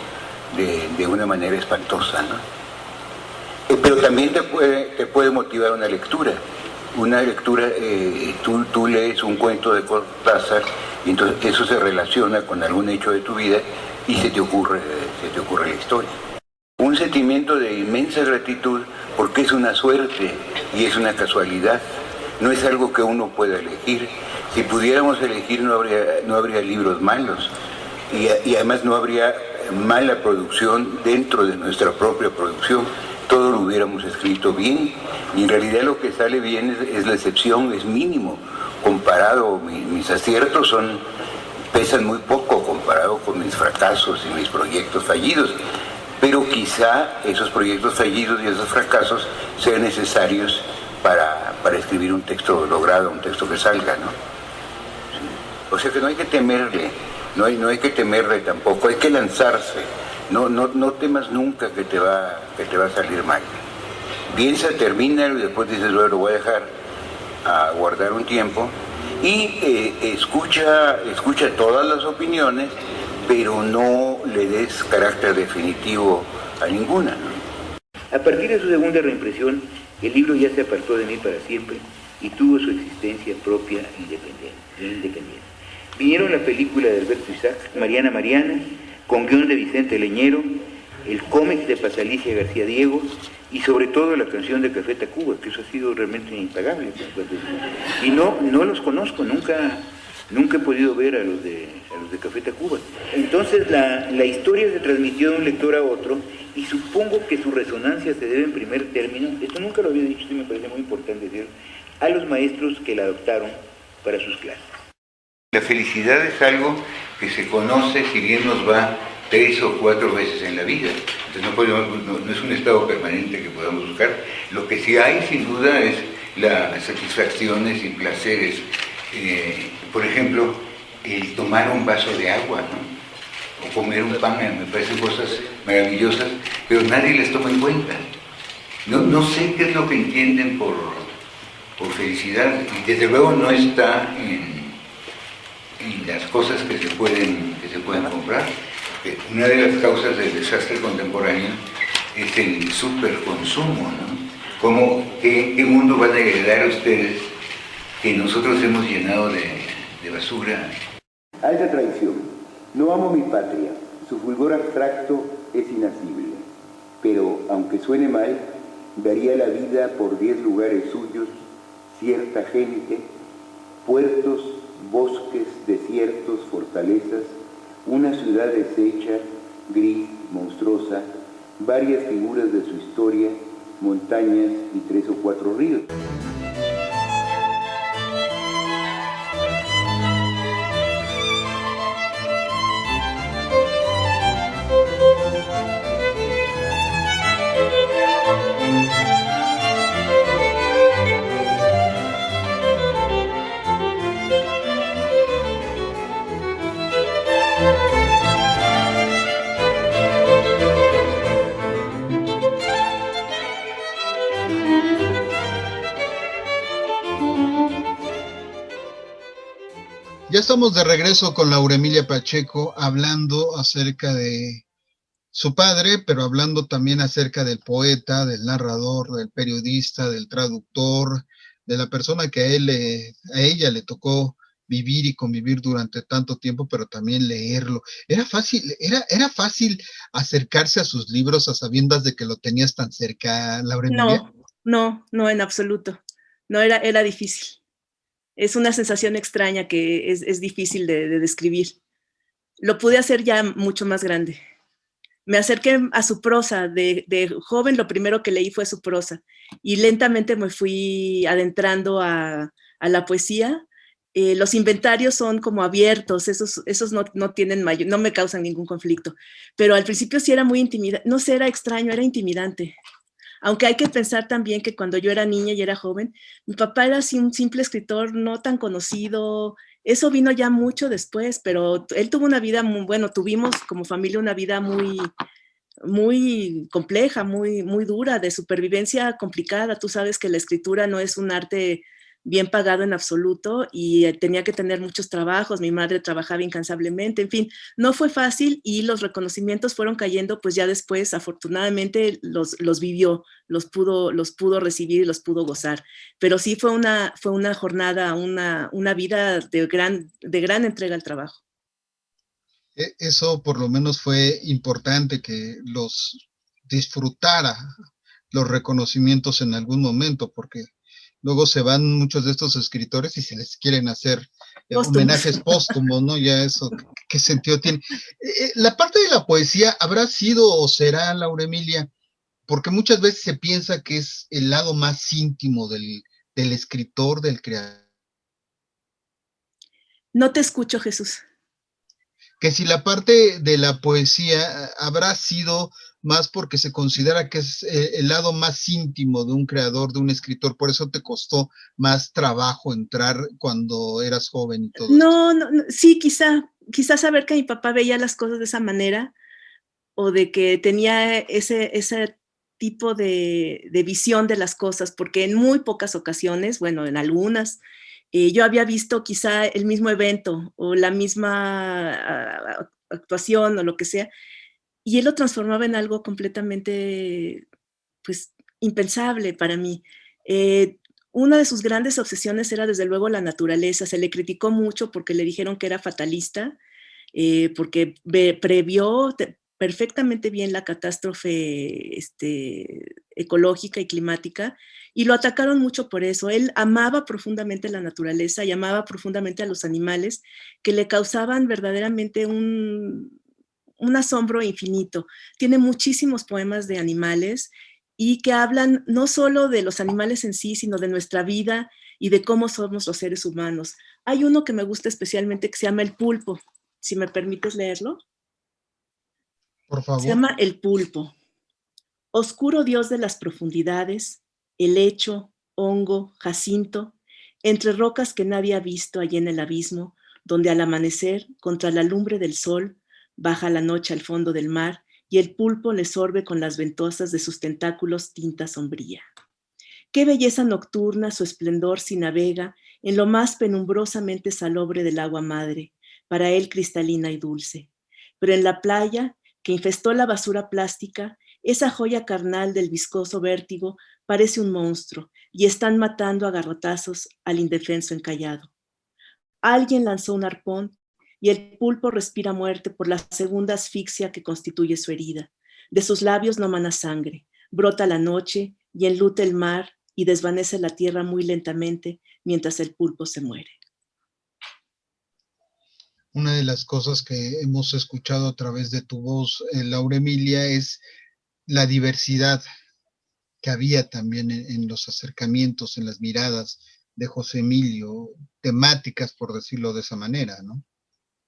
de una manera espantosa, ¿no? Pero también te puede motivar una lectura. Tú lees un cuento de Cortázar y entonces eso se relaciona con algún hecho de tu vida y se te ocurre la historia. Un sentimiento de inmensa gratitud porque es una suerte y es una casualidad. No es algo que uno pueda elegir. Si pudiéramos elegir no habría libros malos y además no habría mala producción dentro de nuestra propia producción. todo lo hubiéramos escrito bien, y en realidad lo que sale bien es la excepción, es mínimo. Comparado, mis aciertos pesan muy poco comparado con mis fracasos y mis proyectos fallidos, pero quizá esos proyectos fallidos y esos fracasos sean necesarios para escribir un texto logrado, un texto que salga, ¿no? Sí. O sea que no hay que temerle, no hay que temerle tampoco, hay que lanzarse, no temas nunca que te va a salir mal. Piensa, termínalo y después dices, bueno, lo voy a dejar a guardar un tiempo, y escucha todas las opiniones, pero no le des carácter definitivo a ninguna, ¿no? A partir de su segunda reimpresión, el libro ya se apartó de mí para siempre y tuvo su existencia propia e independiente. Vinieron la película de Alberto Isaac, Mariana Mariana, con guión de Vicente Leñero, el cómic de Pasalicia García Diego, y sobre todo la canción de Café Tacuba, que eso ha sido realmente impagable. Y no los conozco, nunca he podido ver a los de Café Tacuba. Entonces la historia se transmitió de un lector a otro, y supongo que su resonancia se debe en primer término, esto nunca lo había dicho, sí me parece muy importante decir, a los maestros que la adoptaron para sus clases. La felicidad es algo que se conoce, si bien nos va 3 o 4 veces en la vida. Entonces no es un estado permanente que podamos buscar. Lo que sí hay, sin duda, es las satisfacciones y placeres. Por ejemplo, el tomar un vaso de agua, ¿no? O comer un pan, me parecen cosas maravillosas, pero nadie las toma en cuenta. No sé qué es lo que entienden por felicidad, y desde luego no está en las cosas que se pueden comprar. Una de las causas del desastre contemporáneo es el superconsumo, ¿no? ¿Qué mundo van a heredar ustedes que nosotros hemos llenado de basura? Alta traición. No amo mi patria, su fulgor abstracto es inacible, pero, aunque suene mal, daría la vida por 10 lugares suyos, cierta gente, puertos, bosques, desiertos, fortalezas, una ciudad deshecha, gris, monstruosa, varias figuras de su historia, montañas y 3 o 4 ríos. Ya estamos de regreso con Laura Emilia Pacheco, hablando acerca de su padre, pero hablando también acerca del poeta, del narrador, del periodista, del traductor, de la persona que a ella le tocó vivir y convivir durante tanto tiempo, pero también leerlo. Era fácil acercarse a sus libros a sabiendas de que lo tenías tan cerca, Laura Emilia. No, en absoluto. No, era difícil. Es una sensación extraña que es difícil de describir. Lo pude hacer ya mucho más grande. Me acerqué a su prosa. De joven, lo primero que leí fue su prosa. Y lentamente me fui adentrando a la poesía. Los inventarios son como abiertos, esos no tienen no me causan ningún conflicto. Pero al principio sí era muy intimidante. No sé, era extraño, era intimidante. Aunque hay que pensar también que cuando yo era niña y era joven, mi papá era así un simple escritor no tan conocido. Eso vino ya mucho después, pero él tuvo una vida tuvimos como familia una vida muy compleja, muy dura, de supervivencia complicada. Tú sabes que la escritura no es un arte bien pagado en absoluto y tenía que tener muchos trabajos. Mi madre trabajaba incansablemente, en fin, no fue fácil, y los reconocimientos fueron cayendo pues ya después. Afortunadamente los vivió, los pudo recibir y los pudo gozar, pero sí fue una jornada, una vida de gran entrega al trabajo. Eso por lo menos fue importante, que los disfrutara los reconocimientos en algún momento, porque luego se van muchos de estos escritores y se les quieren hacer homenajes póstumos, ¿no? Ya eso, ¿qué sentido tiene? La parte de la poesía habrá sido o será, Laura Emilia, porque muchas veces se piensa que es el lado más íntimo del escritor, del creador. No te escucho, Jesús. Que si la parte de la poesía habrá sido más porque se considera que es el lado más íntimo de un creador, de un escritor, por eso te costó más trabajo entrar cuando eras joven y todo esto. No, sí, quizá saber que mi papá veía las cosas de esa manera, o de que tenía ese tipo de visión de las cosas, porque en muy pocas ocasiones, bueno, en algunas, yo había visto quizá el mismo evento o la misma actuación o lo que sea, y él lo transformaba en algo completamente, pues, impensable para mí. Una de sus grandes obsesiones era desde luego la naturaleza. Se le criticó mucho porque le dijeron que era fatalista, porque previó perfectamente bien la catástrofe ecológica y climática, y lo atacaron mucho por eso. Él amaba profundamente la naturaleza y amaba profundamente a los animales, que le causaban verdaderamente un asombro infinito. Tiene muchísimos poemas de animales y que hablan no solo de los animales en sí, sino de nuestra vida y de cómo somos los seres humanos. Hay uno que me gusta especialmente que se llama El Pulpo, si me permites leerlo. Por Se favor. llama El Pulpo. Oscuro dios de las profundidades, helecho, hongo, jacinto, entre rocas que nadie ha visto allí en el abismo, donde al amanecer, contra la lumbre del sol, baja la noche al fondo del mar y el pulpo le sorbe con las ventosas de sus tentáculos tinta sombría. Qué belleza nocturna su esplendor si navega en lo más penumbrosamente salobre del agua madre, para él cristalina y dulce. Pero en la playa, que infestó la basura plástica, esa joya carnal del viscoso vértigo parece un monstruo y están matando a garrotazos al indefenso encallado. Alguien lanzó un arpón y el pulpo respira muerte por la segunda asfixia que constituye su herida. De sus labios no mana sangre, brota la noche y enluta el mar y desvanece la tierra muy lentamente mientras el pulpo se muere. Una de las cosas que hemos escuchado a través de tu voz, Laura Emilia, es la diversidad que había también en los acercamientos, en las miradas de José Emilio, temáticas, por decirlo de esa manera, ¿no?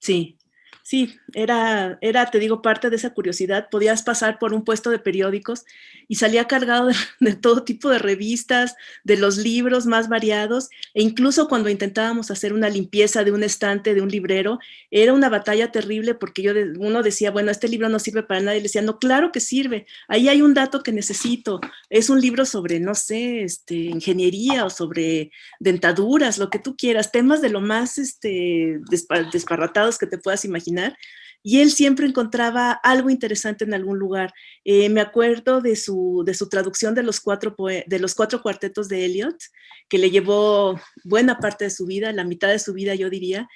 Sí, sí, te digo, parte de esa curiosidad. Podías pasar por un puesto de periódicos y salía cargado de todo tipo de revistas, de los libros más variados, e incluso cuando intentábamos hacer una limpieza de un estante, de un librero, era una batalla terrible porque uno decía, bueno, este libro no sirve para nada, y le decía, no, claro que sirve, ahí hay un dato que necesito, es un libro sobre, no sé, ingeniería o sobre dentaduras, lo que tú quieras, temas de lo más desparratados que te puedas imaginar, y él siempre encontraba algo interesante en algún lugar. Me acuerdo de su traducción de los cuatro cuartetos de Eliot, que le llevó buena parte de su vida, la mitad de su vida yo diría,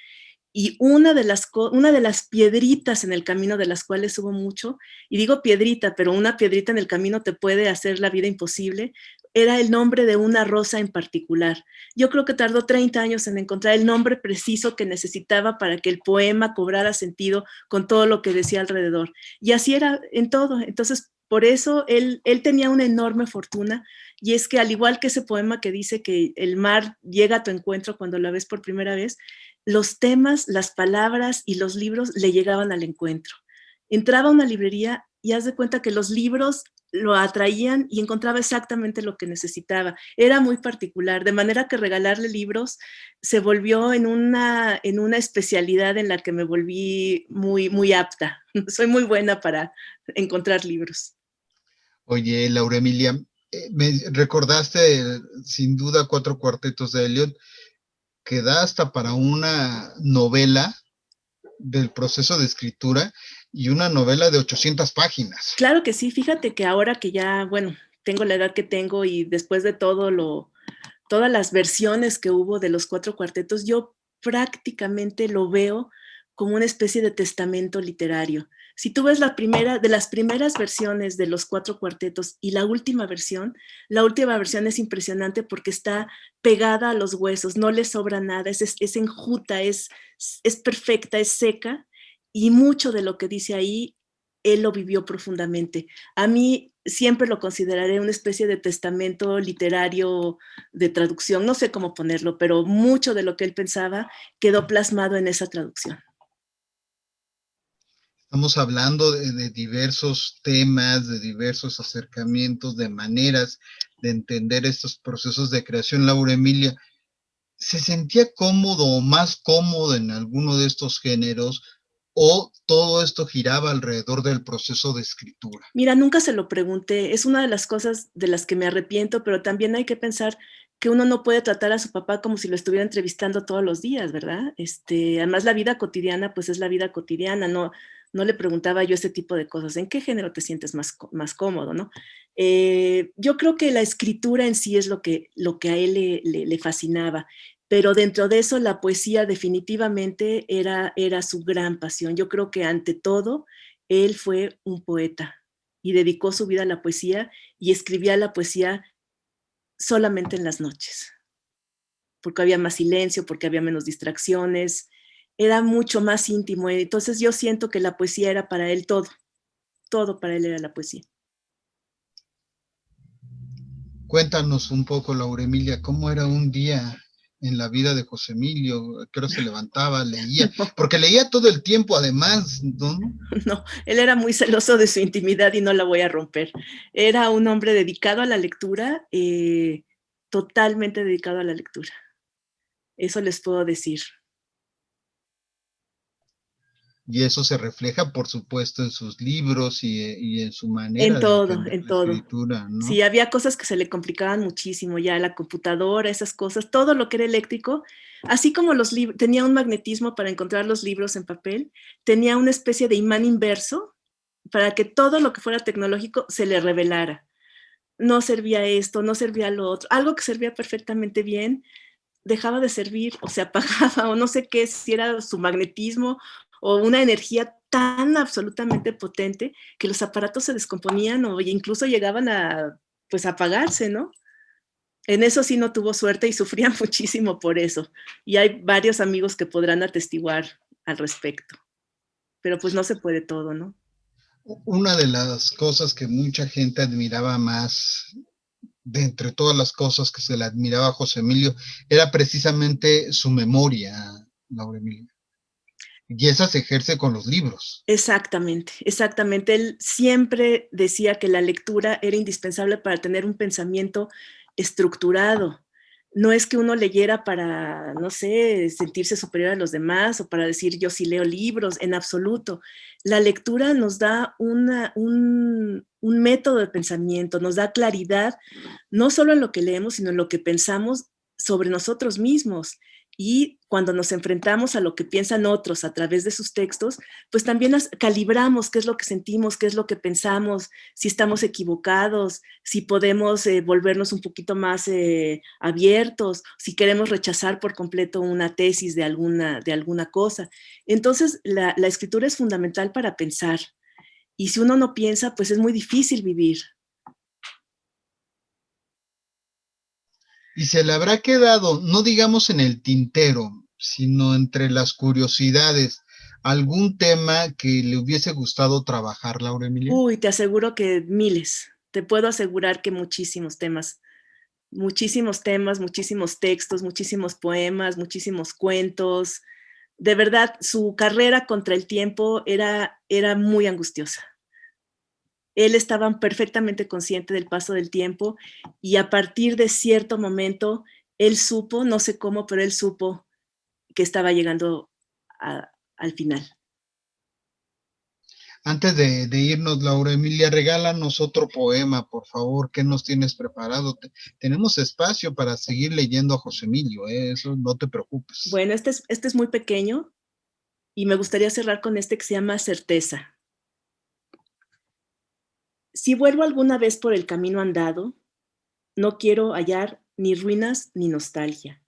y una de las piedritas en el camino de las cuales hubo mucho, y digo piedrita, pero una piedrita en el camino te puede hacer la vida imposible, era el nombre de una rosa en particular. Yo creo que tardó 30 años en encontrar el nombre preciso que necesitaba para que el poema cobrara sentido con todo lo que decía alrededor. Y así era en todo. Entonces, por eso él tenía una enorme fortuna, y es que al igual que ese poema que dice que el mar llega a tu encuentro cuando la ves por primera vez, los temas, las palabras y los libros le llegaban al encuentro. Entraba a una librería y haz de cuenta que los libros lo atraían y encontraba exactamente lo que necesitaba. Era muy particular, de manera que regalarle libros se volvió en una especialidad en la que me volví muy, muy apta. Soy muy buena para encontrar libros. Oye, Laura Emilia, me recordaste sin duda Cuatro Cuartetos de Eliot, que da hasta para una novela del proceso de escritura y una novela de 800 páginas. Claro que sí, fíjate que ahora que ya, bueno, tengo la edad que tengo y después de todas las versiones que hubo de los cuatro cuartetos, yo prácticamente lo veo como una especie de testamento literario. Si tú ves de las primeras versiones de los cuatro cuartetos y la última versión es impresionante porque está pegada a los huesos, no le sobra nada, es enjuta, es perfecta, es seca, y mucho de lo que dice ahí, él lo vivió profundamente. A mí siempre lo consideraré una especie de testamento literario de traducción, no sé cómo ponerlo, pero mucho de lo que él pensaba quedó plasmado en esa traducción. Estamos hablando de diversos temas, de diversos acercamientos, de maneras de entender estos procesos de creación. Laura Emilia, ¿se sentía cómodo o más cómodo en alguno de estos géneros o todo esto giraba alrededor del proceso de escritura? Mira, nunca se lo pregunté, es una de las cosas de las que me arrepiento, pero también hay que pensar que uno no puede tratar a su papá como si lo estuviera entrevistando todos los días, ¿verdad? Además la vida cotidiana, pues es la vida cotidiana, no le preguntaba yo ese tipo de cosas, ¿en qué género te sientes más cómodo, no? Yo creo que la escritura en sí es lo que a él le fascinaba, pero dentro de eso la poesía definitivamente era su gran pasión. Yo creo que ante todo, él fue un poeta y dedicó su vida a la poesía y escribía la poesía solamente en las noches, porque había más silencio, porque había menos distracciones, era mucho más íntimo. Entonces yo siento que la poesía era para él todo para él era la poesía. Cuéntanos un poco, Laura Emilia, ¿cómo era un día en la vida de José Emilio? ¿A qué hora se levantaba, leía? Porque leía todo el tiempo, además, ¿no? No, él era muy celoso de su intimidad y no la voy a romper. Era un hombre dedicado a la lectura, totalmente dedicado a la lectura. Eso les puedo decir. Y eso se refleja, por supuesto, en sus libros y en su manera En de todo, entender en la todo. escritura, ¿no? Sí, había cosas que se le complicaban muchísimo, ya la computadora, esas cosas, todo lo que era eléctrico, así como los libros, tenía un magnetismo para encontrar los libros en papel, tenía una especie de imán inverso para que todo lo que fuera tecnológico se le revelara. No servía esto, no servía lo otro, algo que servía perfectamente bien, dejaba de servir o se apagaba o no sé qué, si era su magnetismo o una energía tan absolutamente potente que los aparatos se descomponían o incluso llegaban a pues apagarse, ¿no? En eso sí no tuvo suerte y sufría muchísimo por eso. Y hay varios amigos que podrán atestiguar al respecto. Pero pues no se puede todo, ¿no? Una de las cosas que mucha gente admiraba más, de entre todas las cosas que se le admiraba a José Emilio, era precisamente su memoria, Laura Emilia. Y esa se ejerce con los libros. Exactamente, exactamente. Él siempre decía que la lectura era indispensable para tener un pensamiento estructurado. No es que uno leyera para, no sé, sentirse superior a los demás o para decir yo sí leo libros, en absoluto. La lectura nos da un método de pensamiento, nos da claridad, no solo en lo que leemos, sino en lo que pensamos sobre nosotros mismos. Y cuando nos enfrentamos a lo que piensan otros a través de sus textos, pues también calibramos qué es lo que sentimos, qué es lo que pensamos, si estamos equivocados, si podemos volvernos un poquito más abiertos, si queremos rechazar por completo una tesis de alguna cosa. Entonces, la escritura es fundamental para pensar. Y si uno no piensa, pues es muy difícil vivir. Y se le habrá quedado, no digamos en el tintero, sino entre las curiosidades, algún tema que le hubiese gustado trabajar, Laura Emilia. Uy, te aseguro que miles. Te puedo asegurar que muchísimos temas, muchísimos textos, muchísimos poemas, muchísimos cuentos. De verdad, su carrera contra el tiempo era muy angustiosa. Él estaba perfectamente consciente del paso del tiempo y a partir de cierto momento, él supo, no sé cómo, pero él supo que estaba llegando al final. Antes de irnos, Laura Emilia, regálanos otro poema, por favor. ¿Qué nos tienes preparado? Tenemos espacio para seguir leyendo a José Emilio, eso no te preocupes. Bueno, este es muy pequeño y me gustaría cerrar con este que se llama Certeza. Si vuelvo alguna vez por el camino andado, no quiero hallar ni ruinas ni nostalgia.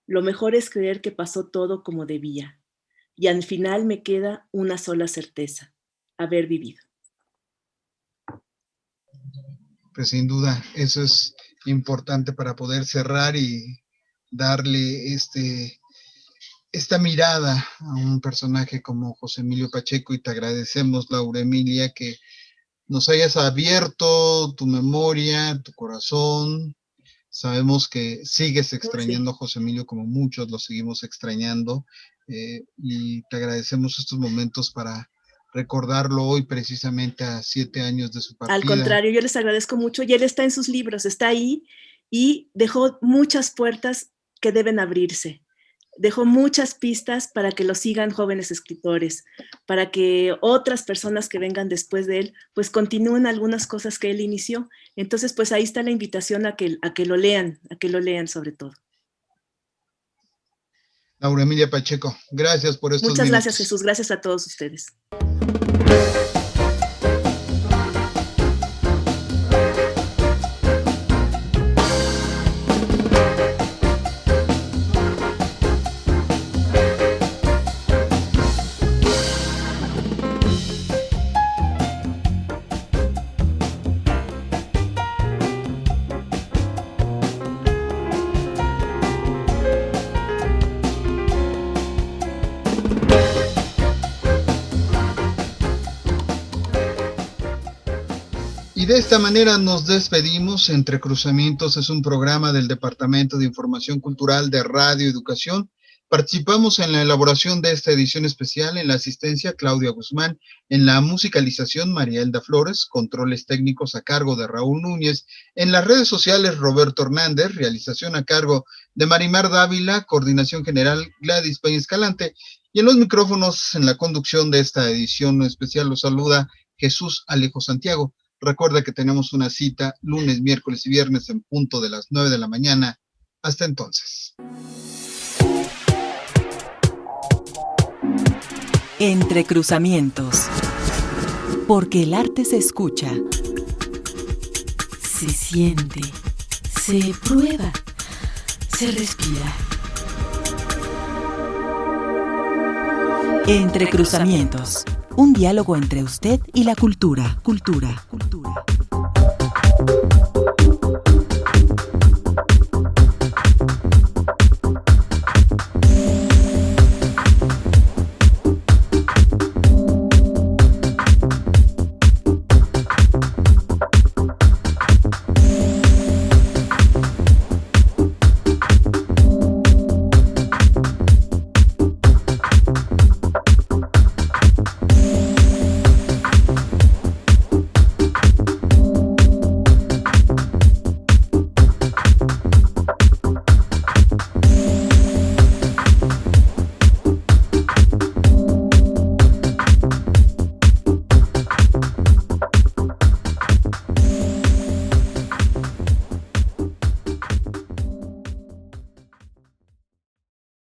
Lo mejor es creer que pasó todo como debía, y al final me queda una sola certeza: haber vivido. Pues sin duda, eso es importante para poder cerrar y darle esta mirada a un personaje como José Emilio Pacheco, y te agradecemos, Laura Emilia, que nos hayas abierto tu memoria, tu corazón. Sabemos que sigues extrañando a José Emilio como muchos lo seguimos extrañando, y te agradecemos estos momentos para recordarlo hoy precisamente a 7 años de su partida. Al contrario, yo les agradezco mucho y él está en sus libros, está ahí y dejó muchas puertas que deben abrirse. Dejó muchas pistas para que lo sigan jóvenes escritores, para que otras personas que vengan después de él, pues continúen algunas cosas que él inició. Entonces, pues ahí está la invitación a que lo lean sobre todo. Laura Emilia Pacheco, gracias por estos Muchas minutos. gracias, Jesús. Gracias a todos ustedes. Y de esta manera nos despedimos. Entre Cruzamientos es un programa del Departamento de Información Cultural de Radio Educación. Participamos en la elaboración de esta edición especial, en la asistencia Claudia Guzmán, en la musicalización María Elda Flores, controles técnicos a cargo de Raúl Núñez, en las redes sociales Roberto Hernández, realización a cargo de Marimar Dávila, coordinación general Gladys Peña Escalante, y en los micrófonos en la conducción de esta edición especial los saluda Jesús Alejo Santiago. Recuerda que tenemos una cita lunes, miércoles y viernes en punto de las 9 de la mañana. Hasta entonces. Entre Cruzamientos. Porque el arte se escucha, se siente, se prueba, se respira. Entre Cruzamientos. Un diálogo entre usted y la cultura. Cultura.